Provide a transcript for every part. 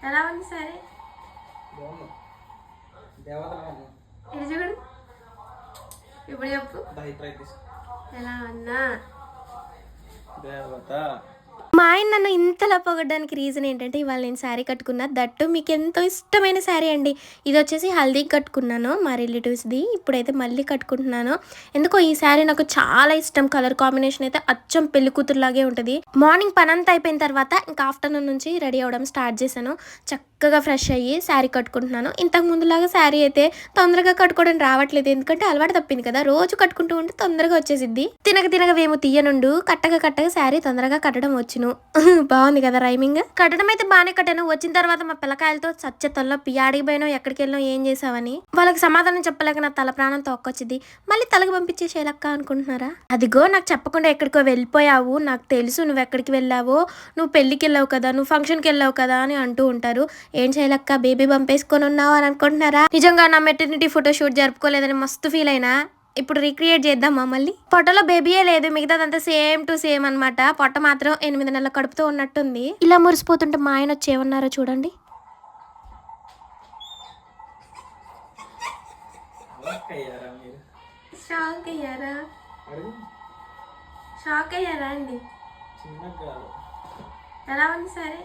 ఎలా ఉంది సరే ఇది చూడు ఇప్పుడు చెప్పు ఎలా ఉన్నా దేవత. మా ఆయన నన్ను ఇంతలా పొగడ్డానికి రీజన్ ఏంటంటే ఇవాళ నేను శారీ కట్టుకున్నా. దట్టు మీకు ఎంతో ఇష్టమైన శారీ అండి. ఇది వచ్చేసి హల్దీకి కట్టుకున్నాను మా రిలేటివ్స్ది. ఇప్పుడైతే మళ్ళీ కట్టుకుంటున్నాను. ఎందుకో ఈ శారీ నాకు చాలా ఇష్టం. కలర్ కాంబినేషన్ అయితే అచ్చం పెళ్లి కూతురులాగే ఉంటుంది. మార్నింగ్ పనంతా అయిపోయిన తర్వాత ఇంకా ఆఫ్టర్నూన్ నుంచి రెడీ అవ్వడం స్టార్ట్ చేశాను. చక్కగా ఫ్రెష్ అయ్యి శారీ కట్టుకుంటున్నాను. ఇంతకు ముందులాగా శారీ అయితే తొందరగా కట్టుకోవడం రావట్లేదు. ఎందుకంటే అలవాటు తప్పింది కదా. రోజు కట్టుకుంటూ ఉంటే తొందరగా వచ్చేసిద్ది. తినక వేమో తీయనుండు కట్టగా శారీ తొందరగా కట్టడం వచ్చును. బాగుంది కదా రైమింగ్. కట్టడం అయితే బాగానే కట్టాను. వచ్చిన తర్వాత మా పిల్లకాయలతో సచ్చెతల్లో పియాడికి పోయినా ఎక్కడికి వెళ్ళినా ఏం చేసావని వాళ్ళకి సమాధానం చెప్పలేక నా తల ప్రాణం తోక్కొచ్చింది. మళ్ళీ తలకి పంపించే శైలక్క అనుకుంటున్నారా? అదిగో నాకు చెప్పకుండా ఎక్కడికో వెళ్ళిపోయావు, నాకు తెలుసు నువ్వు ఎక్కడికి వెళ్ళావో, నువ్వు పెళ్లికి వెళ్ళావు కదా, నువ్వు ఫంక్షన్కి వెళ్ళావు కదా అని అంటూ ఉంటారు. ఏం శైలక్క బేబీ పంపేసుకొని ఉన్నావు అని అనుకుంటున్నారా? నిజంగా నా మెటర్నిటీ ఫోటో షూట్ జరుపుకోలేదని మస్తు ఫీల్ అయినా. ఇప్పుడు రీక్రియేట్ చేద్దామా మళ్ళీ? పొట్టలో బేబీయే లేదు, మిగతాదంతా సేమ్ టు సేమ్ అనమాట. పొట్ట మాత్రం 8 నెలల కడుపుతో ఉన్నట్టుంది. ఇలా మురిసిపోతుంటే మా ఆయన వచ్చి ఏమన్నారో చూడండి. షాక్ అయ్యారా అండి? ఎలా ఉంది సరే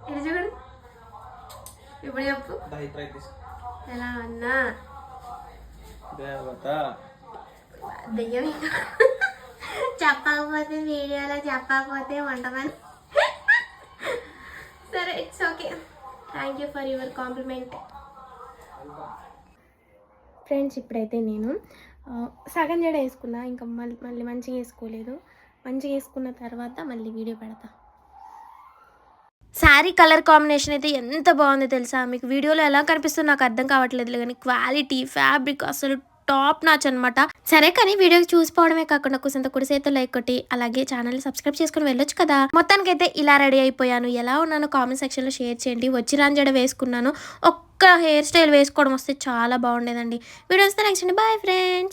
ఇది చూడు ఇప్పుడు చెప్పు ఎలా ఉన్నా దేవత. దెయ్యం చెప్పకపోతే వీడియోలో చెప్పకపోతే ఉండమని. సరే it's okay. Thank you for your compliment. Friends ఇప్పుడైతే నేను సగం జడ వేసుకున్నా. ఇంకా మళ్ళీ మంచిగా వేసుకోలేదు. మంచిగా వేసుకున్న తర్వాత మళ్ళీ వీడియో పెడతా. శారీ కలర్ కాంబినేషన్ అయితే ఎంత బాగుందో తెలుసా? మీకు వీడియోలో ఎలా కనిపిస్తుందో నాకు అర్థం కావట్లేదు, కానీ క్వాలిటీ ఫ్యాబ్రిక్ అసలు టాప్ నాచ్ అనమాట. సరే కానీ వీడియో చూసిపోవడమే కాకుండా కుసంత కుడిసేతో లైక్ కొట్టి అలాగే ఛానల్ని సబ్స్క్రైబ్ చేసుకుని వెళ్ళొచ్చు కదా. మొత్తానికైతే ఇలా రెడీ అయిపోయాను. ఎలా ఉన్నానో కామెంట్ సెక్షన్లో షేర్ చేయండి. వచ్చి రాంజడ వేసుకున్నాను. ఒక్క హెయిర్ స్టైల్ వేసుకోవడం వస్తే చాలా బాగుండేదండి. వీడియో వస్తే నెక్స్ట్ అండి. Bye friends.